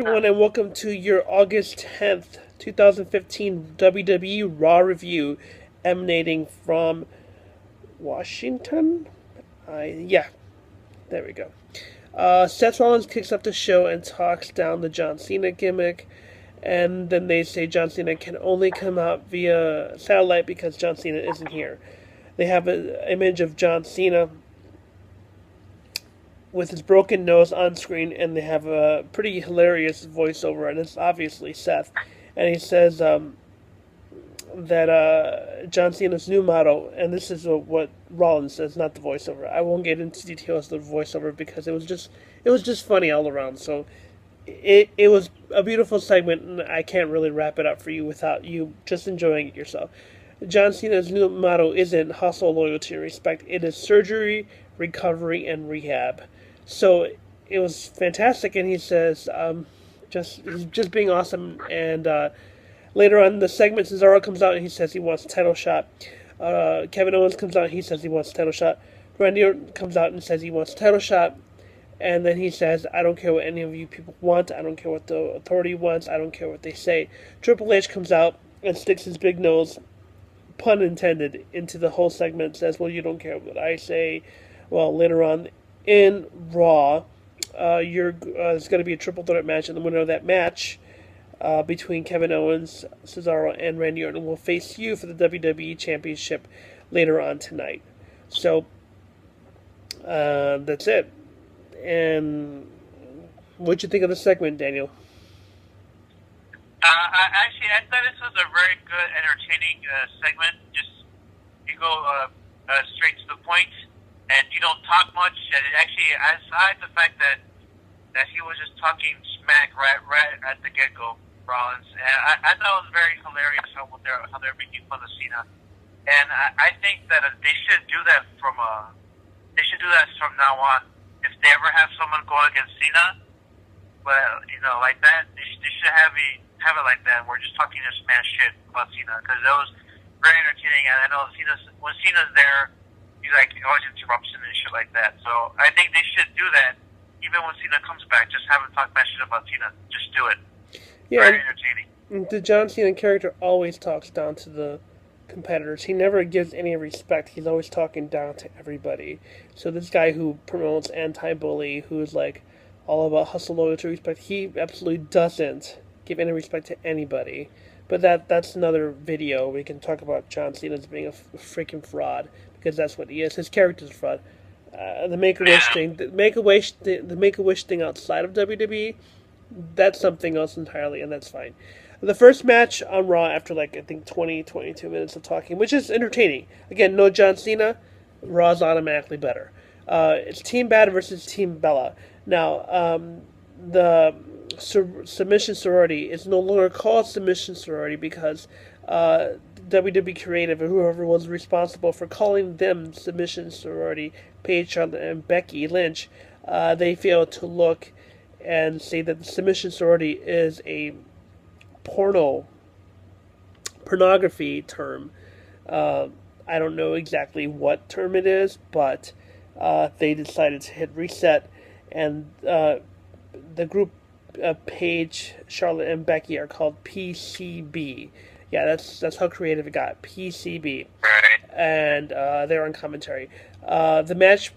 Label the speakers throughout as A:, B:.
A: Everyone, and welcome to your August 10th, 2015 WWE Raw review emanating from Washington? Yeah, there we go. Seth Rollins kicks up the show and talks down the John Cena gimmick, and then they say John Cena can only come out via satellite because John Cena isn't here. They have an image of John Cena with his broken nose on screen, and they have a pretty hilarious voiceover, and it's obviously Seth. And he says that John Cena's new motto, and this is what Rollins says, not the voiceover. I won't get into details of the voiceover because it was just funny all around. So it was a beautiful segment, and I can't really wrap it up for you without you just enjoying it yourself. John Cena's new motto isn't hustle, loyalty, and respect. It is surgery, recovery, and rehab. So it was fantastic, and he says, he's just being awesome. And later on in the segment, Cesaro comes out and he says he wants a title shot. Kevin Owens comes out and he says he wants a title shot. Randy Orton comes out and says he wants a title shot. And then he says, I don't care what any of you people want. I don't care what the authority wants. I don't care what they say. Triple H comes out and sticks his big nose, pun intended, into the whole segment and says, well, you don't care what I say. Well, later on in Raw, there's going to be a triple threat match, and the winner of that match between Kevin Owens, Cesaro, and Randy Orton will face you for the WWE Championship later on tonight. So that's it. And what'd you think of the segment, Daniel?
B: I thought this was a very good, entertaining segment. Just you go straight to the point, and you don't talk much. And it actually, aside the fact that he was just talking smack right at the get-go, Rollins, and I thought it was very hilarious how they're making fun of Cena. And I think that they should do that from now on. If they ever have someone go against Cena, well, like that, they should have it like that. We're just talking to smash shit about Cena because that was very entertaining. And I know when Cena's there, he always interrupts him and shit like that. So I think they should do that. Even when Cena comes back, just have him talk bad shit about Cena. Just do it.
A: Yeah,
B: very entertaining.
A: The John Cena character always talks down to the competitors. He never gives any respect. He's always talking down to everybody. So this guy who promotes anti-bully, who is all about hustle, loyalty, respect, he absolutely doesn't give any respect to anybody. But that's another video. We can talk about John Cena as being a freaking fraud, because that's what he is. His character's a fraud. The Make-A-Wish thing outside of WWE, that's something else entirely, and that's fine. The first match on Raw, after I think 22 minutes of talking, which is entertaining. Again, no John Cena, Raw's automatically better. It's Team Bad versus Team Bella. Now, the Submission Sorority is no longer called Submission Sorority because WWE Creative, or whoever was responsible for calling them Submission Sorority, Paige, Charlotte, and Becky Lynch, they failed to look and say that the Submission Sorority is a pornography term. I don't know exactly what term it is, but they decided to hit reset, and the group Paige, Charlotte, and Becky are called PCB. Yeah, that's how creative it got. PCB, and they're on commentary. The match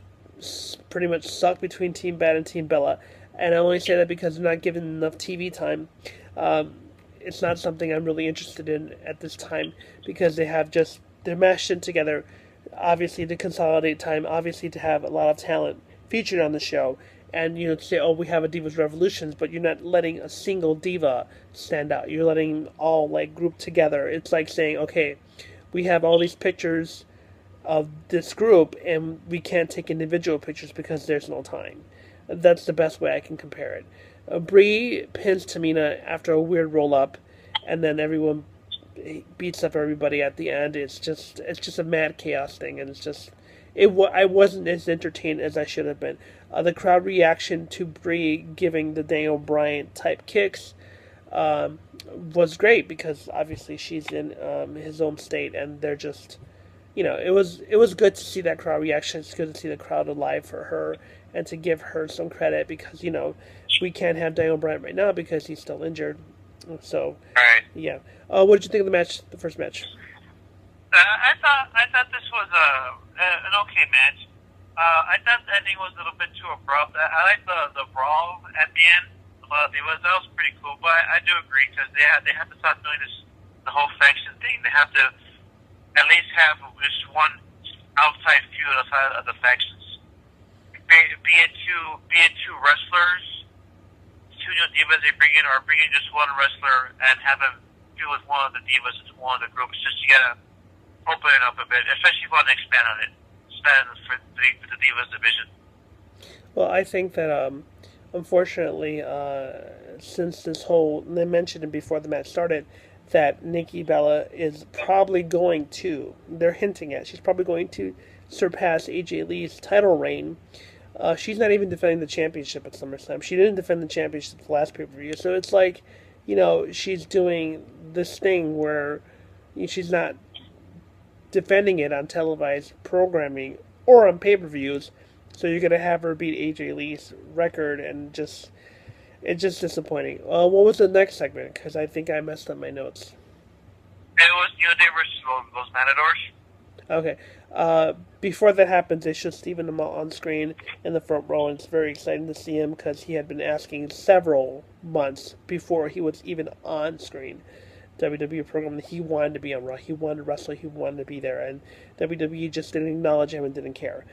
A: pretty much sucked between Team Bad and Team Bella, and I only say that because they're not given enough TV time. It's not something I'm really interested in at this time because they're mashed in together, obviously to consolidate time, obviously to have a lot of talent featured on the show, and to say, oh, we have a Divas Revolutions, but you're not letting a single diva stand out. You're letting all group together. It's like saying, okay, we have all these pictures of this group, and we can't take individual pictures because there's no time. That's the best way I can compare it. Brie pins Tamina after a weird roll-up, and then everyone beats up everybody at the end. It's just a mad chaos thing, and I wasn't as entertained as I should have been. The crowd reaction to Brie giving the Daniel Bryan type kicks was great because obviously she's in his own state, and they're just, it was good to see that crowd reaction. It's good to see the crowd alive for her and to give her some credit because we can't have Daniel Bryan right now because he's still injured. So,
B: Right.
A: yeah. What did you think of the match, the first match?
B: I thought this was an okay match. I thought the ending was a little bit too abrupt. I like the brawl at the end. That was pretty cool. But I do agree because they have to stop doing this the whole faction thing. They have to at least have just one outside feud outside of the factions. Be it two wrestlers, two new divas they bring in, or bring in just one wrestler and have him feud with one of the divas, one of the groups. Just you gotta open it up a bit, especially if you want to expand on it. Expand for the divas division.
A: Well, I think that unfortunately, since this whole they mentioned it before the match started that Nikki Bella is probably going to. They're hinting at she's probably going to surpass AJ Lee's title reign. She's not even defending the championship at SummerSlam. She didn't defend the championship at the last pay-per-view. So it's like, she's doing this thing where she's not defending it on televised programming or on pay-per-views. So you're going to have her beat AJ Lee's record, and it's just disappointing. What was the next segment? Because I think I messed up my notes.
B: It was New Day versus Los Matadors.
A: Okay. Before that happens, they show Stephen Amell on screen in the front row, and it's very exciting to see him because he had been asking several months before he was even on screen. WWE program that he wanted to be on Raw. He wanted to wrestle. He wanted to be there, and WWE just didn't acknowledge him and didn't care.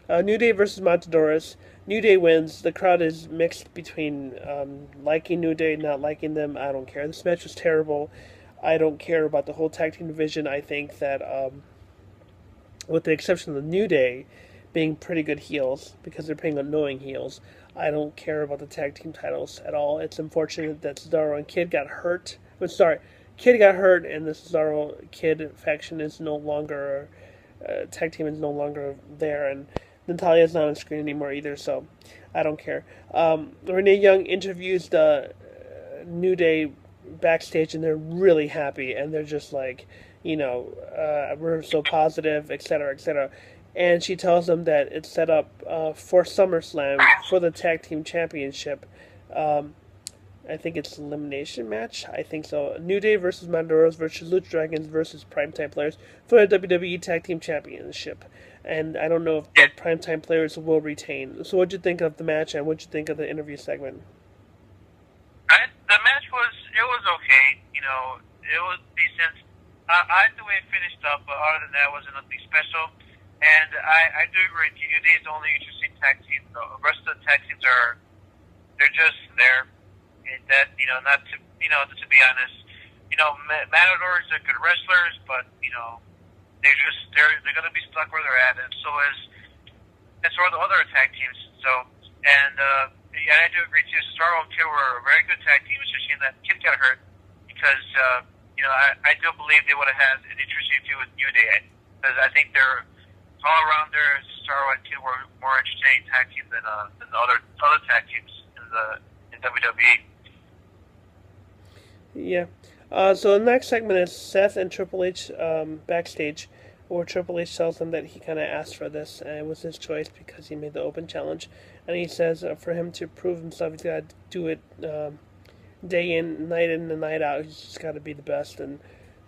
A: New Day versus Matadores. New Day wins. The crowd is mixed between liking New Day, not liking them. I don't care. This match was terrible. I don't care about the whole tag team division. I think that, with the exception of the New Day being pretty good heels, because they're playing annoying heels, I don't care about the tag team titles at all. It's unfortunate that Cesaro and Kid got hurt. Kid got hurt, and the Cesaro Kid faction is no longer, tag team is no longer there, and Natalia's not on screen anymore either, so I don't care. Renee Young interviews the New Day backstage, and they're really happy, and they're just like, we're so positive, etc., etc. And she tells them that it's set up for SummerSlam for the Tag Team Championship. I think it's an elimination match. I think so. New Day versus Matadors versus Lucha Dragons versus Primetime Players for the WWE Tag Team Championship. And I don't know if the Primetime Players will retain. So what'd you think of the match, and what'd you think of the interview segment?
B: The match was okay. It was decent. I like the way it finished up, but other than that, it wasn't nothing special. And I do agree with you. New Day is the only interesting tag team. The rest of the tag teams they're just there. And that, not to, to be honest, Matadors are good wrestlers, but, they're going to be stuck where they're at, and so are the other tag teams. So, and I do agree too. Cesaro and Kid were a very good tag team, especially in that Kid got hurt, because, I do believe they would have had an interesting feud with New Day, because I think they're all around there. Cesaro and Kid were more entertaining tag teams than the other tag teams in WWE.
A: Yeah. So the next segment is Seth and Triple H backstage, where Triple H tells them that he kind of asked for this, and it was his choice because he made the open challenge. And he says for him to prove himself, he's got to do it day in and night out. He's just got to be the best. And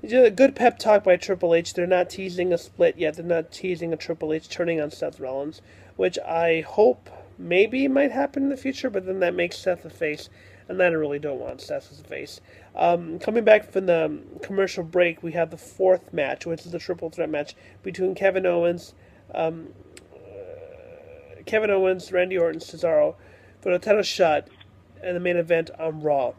A: a good pep talk by Triple H. They're not teasing a split yet. They're not teasing a Triple H turning on Seth Rollins, which I hope maybe might happen in the future, but then that makes Seth a face. And I really don't want Seth as a face. Coming back from the commercial break, we have the fourth match, which is the triple threat match between Kevin Owens, Randy Orton, Cesaro for the title shot and the main event on Raw.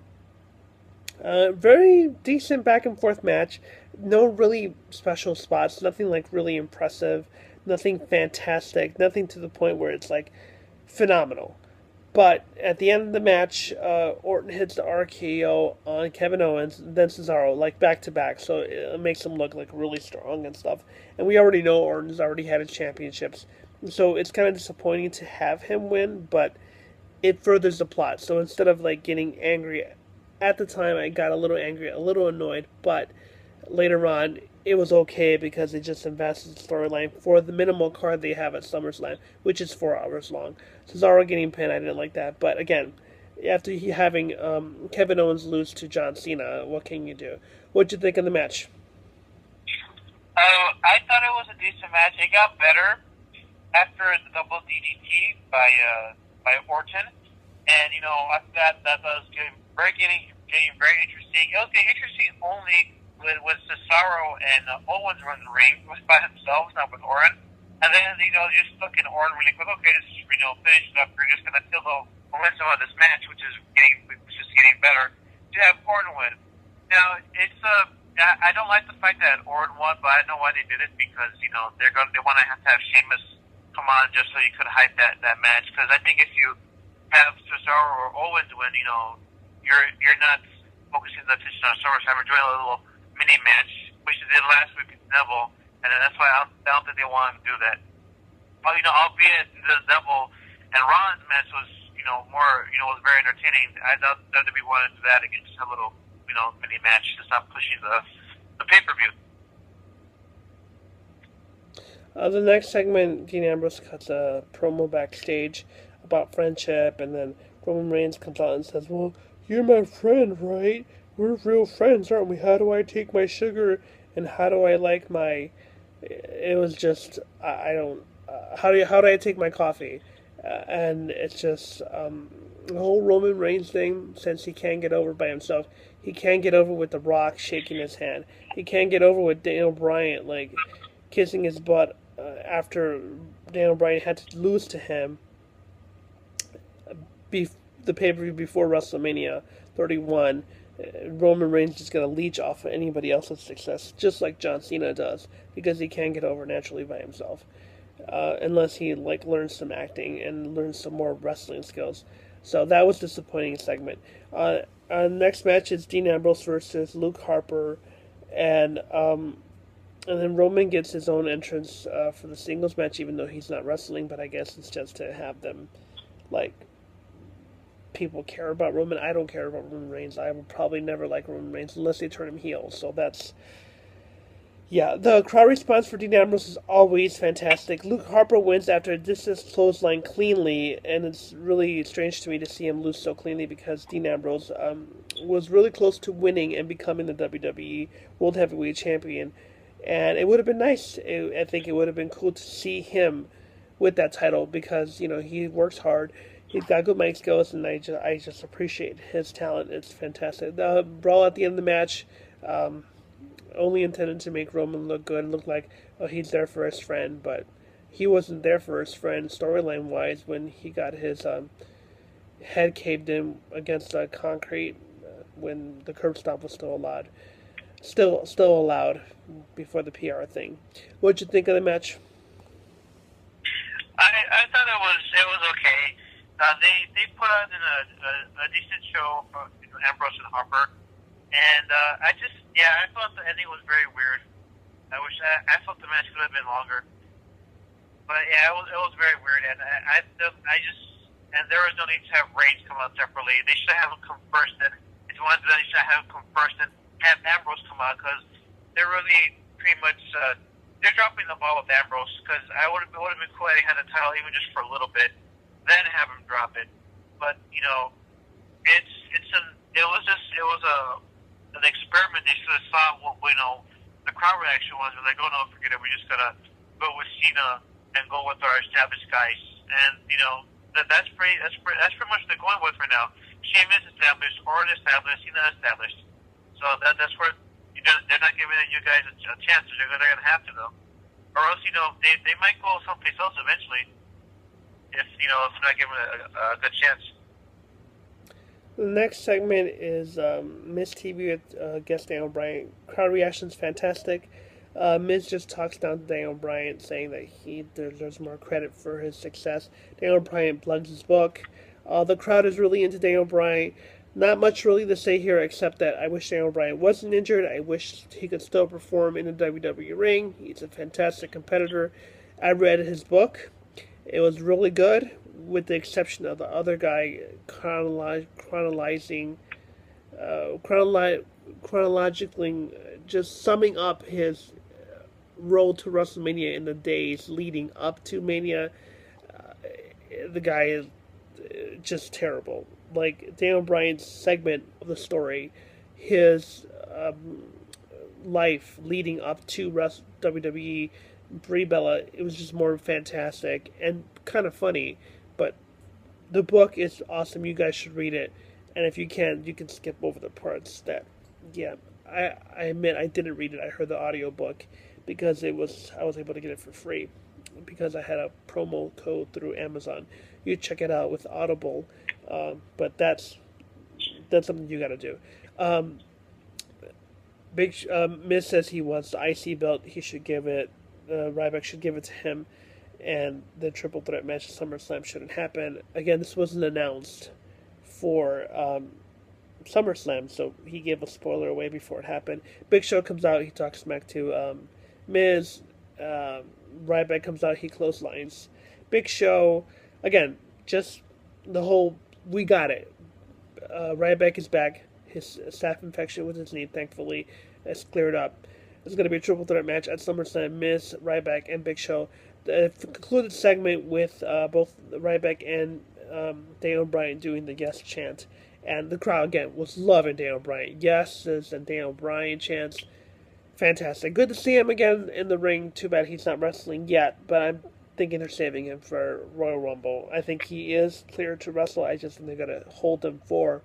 A: Very decent back and forth match. No really special spots. Nothing like really impressive. Nothing fantastic. Nothing to the point where it's like phenomenal. But at the end of the match, Orton hits the RKO on Kevin Owens, then Cesaro, like back-to-back, so it makes him look like really strong and stuff. And we already know Orton's already had his championships, so it's kind of disappointing to have him win, but it furthers the plot. So instead of like getting angry, at the time I got a little angry, a little annoyed, but later on, it was okay because it just invested the storyline for the minimal card they have at SummerSlam, which is 4 hours long. Cesaro getting pinned, I didn't like that. But again, after having Kevin Owens lose to John Cena. What can you do? What'd you think of the match?
B: I thought it was a decent match. It got better after the double DDT by Orton, and after that was getting very interesting. It was getting interesting only with Cesaro and Owens running the ring by themselves, not with Orton. And then just stuck in Orton really quick. Okay, this is finished up. We're just gonna feel the momentum of this match, which is getting better. To have Orton win. Now I don't like the fact that Orton won, but I know why they did it because they want to have Sheamus come on just so you could hype that match. Because I think if you have Cesaro or Owens win, you're not focusing the attention on SummerSlam. We're doing a little mini match, which they did last week with Neville, and that's why I don't think they want to do that. But albeit the Neville and Rollins match was more was very entertaining. I thought WWE wanted to do that again, just a little mini match, just not pushing the pay per view.
A: The next segment, Dean Ambrose cuts a promo backstage about friendship, and then Roman Reigns comes out and says, "Well, you're my friend, right? We're real friends, aren't we? How do I take my sugar, and how do I like my?" It was just I don't. How do I take my coffee? And it's just the whole Roman Reigns thing. Since he can't get over by himself, he can't get over with The Rock shaking his hand. He can't get over with Daniel Bryan kissing his butt after Daniel Bryan had to lose to him the pay-per-view before WrestleMania 31. Roman Reigns is going to leech off of anybody else's success, just like John Cena does, because he can't get over naturally by himself, unless he learns some acting and learns some more wrestling skills. So that was a disappointing segment. Next match is Dean Ambrose versus Luke Harper, and then Roman gets his own entrance for the singles match, even though he's not wrestling. But I guess it's just to have them people care about Roman. I don't care about Roman Reigns. I will probably never like Roman Reigns unless they turn him heel. So that's... Yeah, the crowd response for Dean Ambrose is always fantastic. Luke Harper wins after a distance clothesline cleanly, and it's really strange to me to see him lose so cleanly because Dean Ambrose was really close to winning and becoming the WWE World Heavyweight Champion. And it would have been nice. I think it would have been cool to see him with that title because, he works hard. He's got good mic skills, and I just appreciate his talent. It's fantastic. The brawl at the end of the match only intended to make Roman look good and look like, he's there for his friend, but he wasn't there for his friend storyline-wise when he got his head caved in against the concrete when the curb stomp was still allowed. Still allowed before the PR thing. What'd you think of the match?
B: I thought it was okay. They put on a decent show for Ambrose and Harper, and I thought the ending was very weird. I thought the match could have been longer, but yeah, it was very weird, and and there was no need to have Reigns come out separately. They should have him come first, and if you wanted to, they should have him come first and have Ambrose come out because they're really pretty much they're dropping the ball with Ambrose because it would have been cool if they had the title even just for a little bit, then have him drop it. But it was an experiment. They should have saw what the crowd reaction was. They're like, oh no, forget it. We're just gonna go with Cena and go with our established guys. And that's pretty much they're going with for now. Sheamus established, Orton established, Cena established. So that's where they're not giving you guys a chance. They're gonna have to though, or else they might go someplace else eventually. If not given a good chance.
A: The next segment is Miz TV with guest Daniel Bryan. Crowd reaction's fantastic. Miz just talks down to Daniel Bryan, saying that he deserves more credit for his success. Daniel Bryan plugs his book. The crowd is really into Daniel Bryan. Not much really to say here except that I wish Daniel Bryan wasn't injured. I wish he could still perform in the WWE ring. He's a fantastic competitor. I read his book. It was really good, with the exception of the other guy chronologically just summing up his road to WrestleMania in the days leading up to Mania. The guy is just terrible. like Daniel Bryan's segment of the story, his life leading up to WWE, Brie Bella, it was just more fantastic and kind of funny. But the book is awesome. You guys should read it. And if you can skip over the parts that, yeah, I admit I didn't read it. I heard the audiobook because I was able to get it for free because I had a promo code through Amazon. You check it out with Audible, but that's something you got to do. Um, Miz says he wants the IC belt. He should give it. Ryback should give it to him, and the triple threat match at SummerSlam shouldn't happen. Again, this wasn't announced for SummerSlam, so he gave a spoiler away before it happened. Big Show comes out. He talks smack to Miz. Ryback comes out. He clotheslines Big Show. Again, just the whole. We got it. Ryback is back. His staph infection with his knee, thankfully, has cleared up. It's going to be a triple threat match at SummerSlam. Miz, Ryback, and Big Show. The concluded segment with both Ryback and Daniel Bryan doing the yes chant. And the crowd, again, was loving Daniel Bryan. Yeses and Daniel Bryan chants. Fantastic. Good to see him again in the ring. Too bad he's not wrestling yet, but I'm thinking they're saving him for Royal Rumble. I think he is clear to wrestle. I just think they're going to hold him for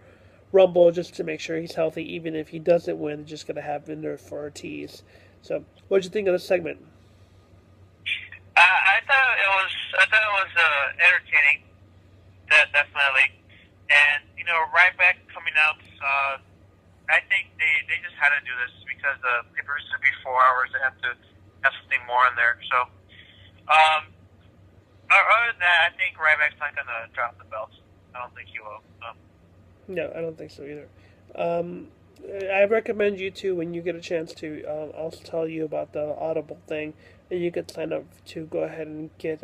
A: Rumble just to make sure he's healthy. Even if he doesn't win, they're just going to have him there for a tease. So, what did you think of the segment?
B: I thought it was entertaining, definitely. And Ryback coming out. I think they just had to do this because the paper used to be 4 hours. They have to have something more in there. So, other than that, I think Ryback's not gonna drop the belt. I don't think he will.
A: No, I don't think so either. I recommend you to, when you get a chance to, I'll tell you about the Audible thing, and you could sign up to go ahead and get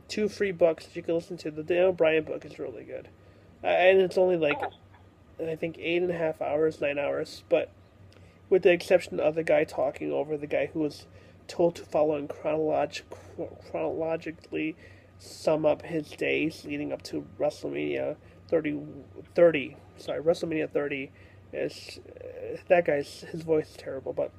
A: 2 free books that you can listen to. The Daniel Bryan book is really good. And it's only like, I think, 8.5 hours, 9 hours, but with the exception of the guy talking over the guy who was told to follow and chronologically sum up his days leading up to WrestleMania 30. Sorry, WrestleMania 30 is that guy's his voice is terrible, but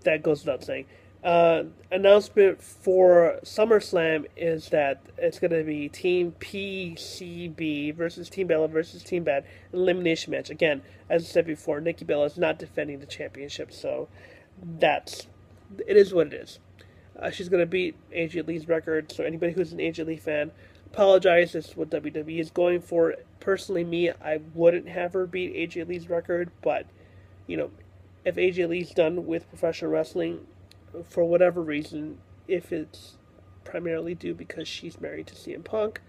A: that goes without saying. Announcement for SummerSlam is that it's going to be Team PCB versus Team Bella versus Team Bad elimination match. Again, as I said before, Nikki Bella is not defending the championship, so it is what it is. She's going to beat AJ Lee's record, so anybody who's an AJ Lee fan, apologize. This is what WWE is going for. Personally, me, I wouldn't have her beat AJ Lee's record, but, if AJ Lee's done with professional wrestling, for whatever reason, if it's primarily due because she's married to CM Punk,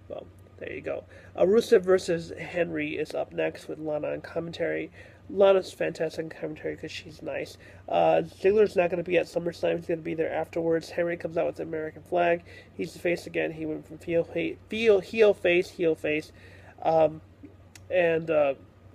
A: well, there you go. Rusev versus Henry is up next with Lana on commentary. Lana's fantastic in commentary because she's nice. Ziggler's not going to be at SummerSlam. He's going to be there afterwards. Henry comes out with the American flag. He's the face again. He went from heel face.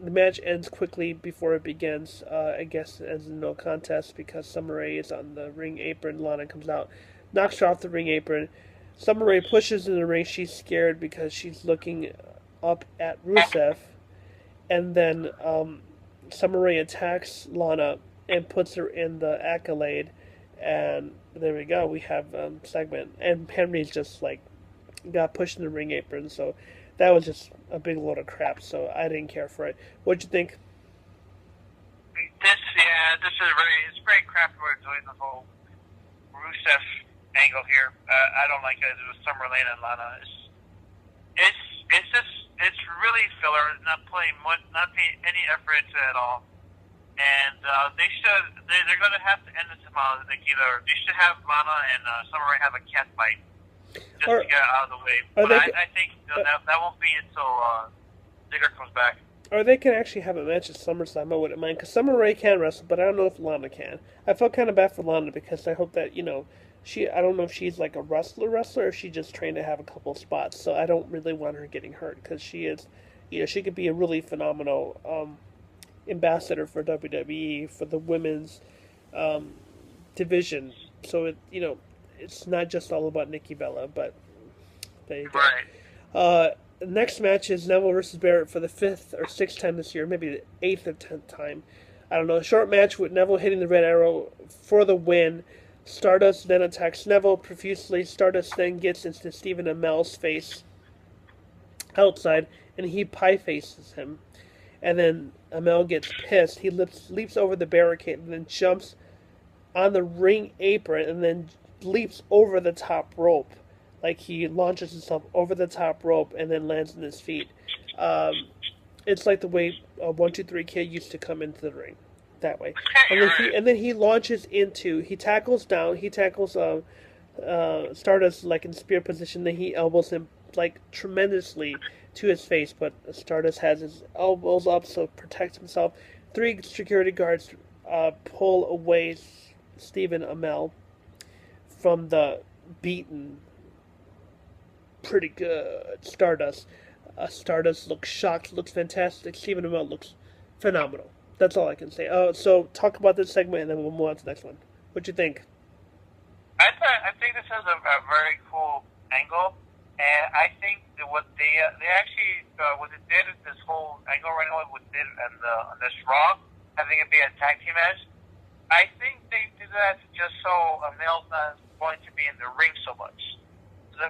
A: The match ends quickly before it begins. I guess it ends in no contest because Summer Rae is on the ring apron. Lana comes out, knocks her off the ring apron. Summer Rae pushes in the ring. She's scared because she's looking up at Rusev. And then Summer Rae attacks Lana and puts her in the accolade. And there we go. We have segment. And Henry's just got pushed in the ring apron. So that was just a big load of crap, so I didn't care for it. What'd you think?
B: It's very crappy way of doing the whole Rusev angle here. I don't like it with Summer Rae and Lana. It's really filler, not paying any effort into it at all. And they're going to have to end this somehow. They should have Lana and Summer Rae have a cat fight. Just to get out of the way. But I think that won't be until Ziggler comes back.
A: Or they can actually have a match at SummerSlam, I wouldn't mind. Because Summer Rae can wrestle, but I don't know if Lana can. I felt kind of bad for Lana because I hope that, I don't know if she's like a wrestler, or if she just trained to have a couple of spots. So I don't really want her getting hurt because she is, she could be a really phenomenal ambassador for WWE, for the women's division. So, it's not just all about Nikki Bella, but there you go.
B: Right.
A: Next match is Neville versus Barrett for the 5th or 6th time this year, maybe the 8th or 10th time. I don't know. A short match with Neville hitting the red arrow for the win. Stardust then attacks Neville profusely. Stardust then gets into Stephen Amell's face outside, and he pie faces him. And then Amell gets pissed. He leaps over the barricade and then jumps on the ring apron and then leaps over the top rope. Like he launches himself over the top rope and then lands on his feet. It's like the way 1-2-3 Kid used to come into the ring, that way. And then he launches into. He tackles down. He tackles Stardust like in spear position. Then he elbows him like tremendously to his face. But Stardust has his elbows up so protects himself. 3 security guards pull away Stephen Amell from the beaten, pretty good Stardust. Stardust looks shocked, looks fantastic. Stephen Amell looks phenomenal. That's all I can say. So talk about this segment, and then we'll move on to the next one. What you think?
B: I think this is a very cool angle, and I think that what they actually what they did is this whole angle right now what they did on this Raw, having it be a tag team match. I think they did that just so Amell's not going to be in the ring so much. So,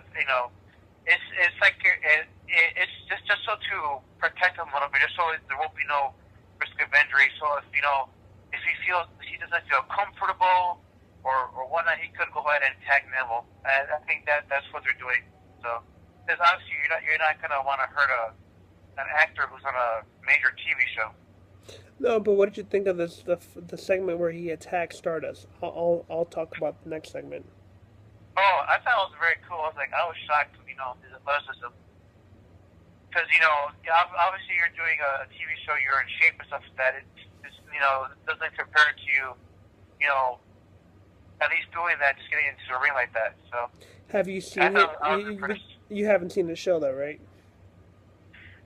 B: it's like it's just so to protect him a little bit, just so there won't be no risk of injury. So if he doesn't feel comfortable or whatnot, he could go ahead and tag Neville. And I think that's what they're doing. So because obviously you're not gonna want to hurt an actor who's on a major TV show.
A: No, but what did you think of this the segment where he attacks Stardust? I'll talk about the next segment.
B: Oh, I thought it was very cool. I was shocked, his athleticism. Because, obviously you're doing a TV show, you're in shape and stuff like that. It doesn't compare to at least doing that, just getting into the ring like that. So,
A: have you seen it? You haven't seen the show, though, right?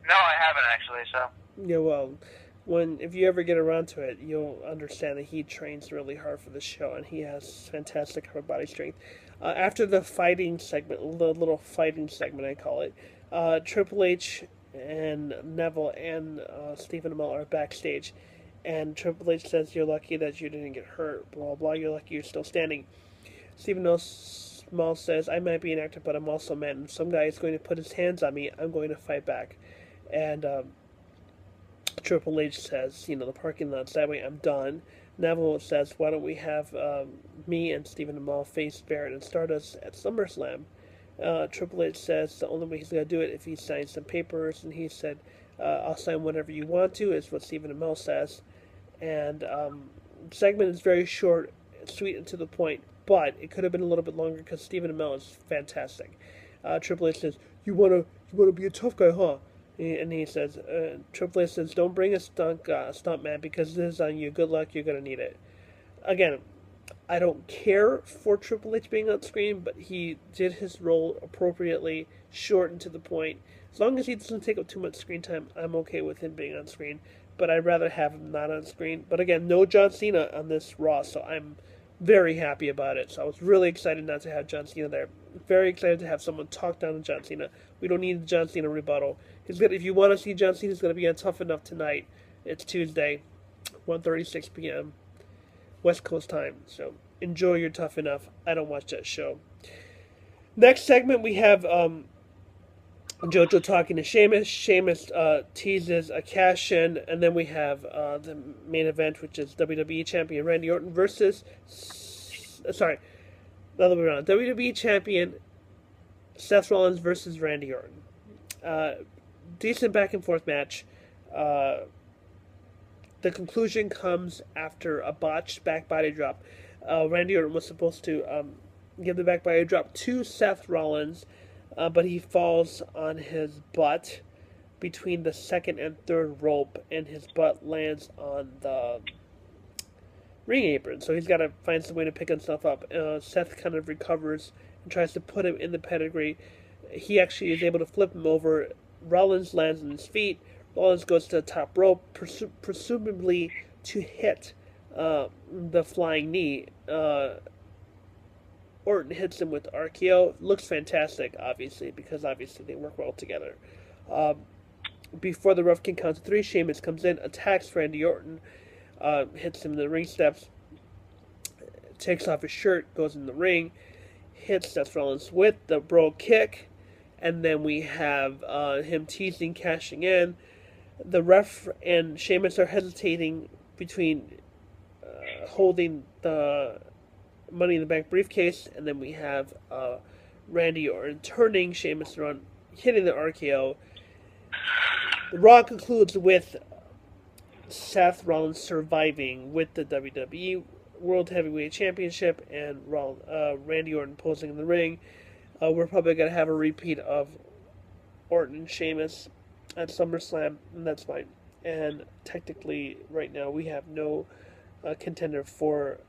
B: No, I haven't, actually, so.
A: Yeah, well, if you ever get around to it, you'll understand that he trains really hard for the show, and he has fantastic upper body strength. After the fighting segment, the little fighting segment I call it, Triple H and Neville and Stephen Amell are backstage, and Triple H says, "You're lucky that you didn't get hurt, blah, blah, you're lucky you're still standing." Stephen Amell says, "I might be an actor, but I'm also a man. If some guy is going to put his hands on me, I'm going to fight back." And Triple H says, the parking lot's that way, I'm done. Neville says, why don't we have me and Stephen Amell face Barrett and Stardust at SummerSlam? Triple H says the only way he's going to do it if he signs some papers, and he said, I'll sign whatever you want to, is what Stephen Amell says. And the segment is very short, sweet, and to the point, but it could have been a little bit longer because Stephen Amell is fantastic. Triple H says, you wanna be a tough guy, huh? And he says, Triple H says, don't bring a stunt man because this is on you. Good luck, you're going to need it. Again, I don't care for Triple H being on screen, but he did his role appropriately, short and to the point. As long as he doesn't take up too much screen time, I'm okay with him being on screen. But I'd rather have him not on screen. But again, no John Cena on this Raw, so I'm very happy about it. So I was really excited not to have John Cena there. Very excited to have someone talk down to John Cena. We don't need the John Cena rebuttal. If you want to see John Cena, he's going to be on Tough Enough tonight. It's Tuesday, 1:36 p.m. West Coast time. So enjoy your Tough Enough. I don't watch that show. Next segment, we have JoJo talking to Sheamus. Sheamus teases a cash-in, and then we have the main event, which is WWE Champion Randy Orton versus... the other way around. WWE Champion Seth Rollins versus Randy Orton. Decent back-and-forth match. The conclusion comes after a botched back body drop. Randy Orton was supposed to give the back body drop to Seth Rollins, but he falls on his butt between the second and third rope, and his butt lands on the ring apron. So he's got to find some way to pick himself up. Seth kind of recovers and tries to put him in the pedigree. He actually is able to flip him over. Rollins lands on his feet. Rollins goes to the top rope, presumably to hit the flying knee. Orton hits him with RKO. Looks fantastic, obviously, because obviously they work well together. Before the ref can count to three, Sheamus comes in, attacks Randy Orton, hits him in the ring steps, takes off his shirt, goes in the ring, hits Seth Rollins with the bro kick, and then we have him teasing, cashing in. The ref and Sheamus are hesitating between holding the Money in the Bank briefcase, and then we have Randy Orton turning Sheamus around, hitting the RKO. The Raw concludes with Seth Rollins surviving with the WWE World Heavyweight Championship and Randy Orton posing in the ring. We're probably going to have a repeat of Orton and Sheamus at SummerSlam, and that's fine. And technically, right now, we have no contender for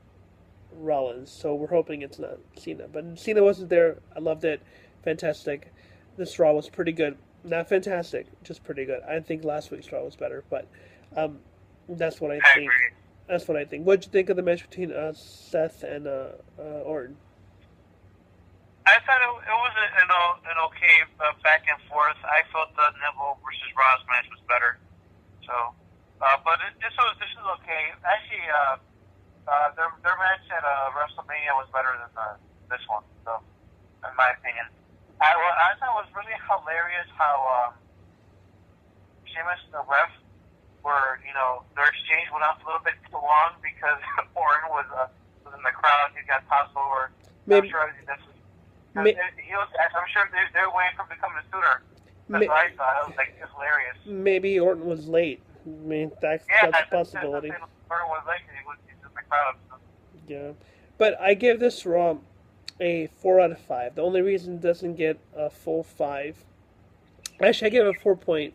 A: Rollins, so we're hoping it's not Cena. But Cena wasn't there. I loved it. Fantastic. This Raw was pretty good. Not fantastic, just pretty good. I think last week's Raw was better, but that's what I think. That's what I think. What'd you think of the match between Seth and Orton?
B: I thought it was an okay back and forth. I felt the Neville versus Ross match was better. So, but this is okay. Actually, their match at WrestleMania was better than this one. So, in my opinion, I thought it was really hilarious how Sheamus and the ref were, their exchange went on a little bit too long because Orton was in the crowd. He got tossed over.
A: Maybe.
B: I'm sure they're waiting for him to come to sooner. That's what I thought. It was it's hilarious.
A: Maybe Orton was late. I mean, that's a possibility.
B: Orton was late because he's in the crowd. So.
A: Yeah. But I give this Raw a 4 out of 5. The only reason it doesn't get a full 5... Actually, I give it a 4.5.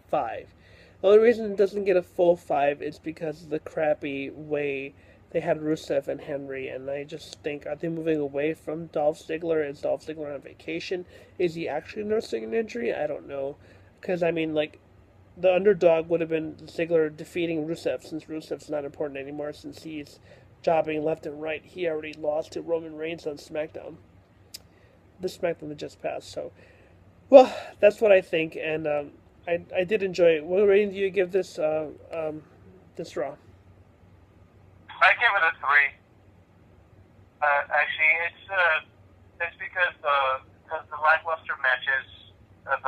A: The only reason it doesn't get a full 5 is because of the crappy way they had Rusev and Henry, and I just think, are they moving away from Dolph Ziggler? Is Dolph Ziggler on vacation? Is he actually nursing an injury? I don't know. Because, I mean, the underdog would have been Ziggler defeating Rusev, since Rusev's not important anymore, since he's jobbing left and right. He already lost to Roman Reigns on SmackDown. The SmackDown that just passed, so... Well, that's what I think, and I did enjoy it. What rating do you give this this Raw?
B: I give it a 3. Actually, it's because the lackluster matches of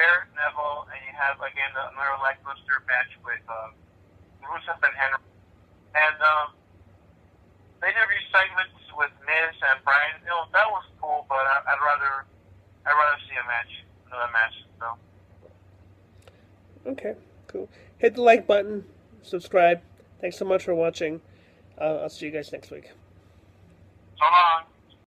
B: Barrett Neville, and you have again another lackluster match with Rusev and Henry, and the interview segments with Miz and Bryan. That was cool, but I'd rather see another match. So.
A: Okay, cool. Hit the like button, subscribe. Thanks so much for watching. I'll see you guys next week.
B: So long.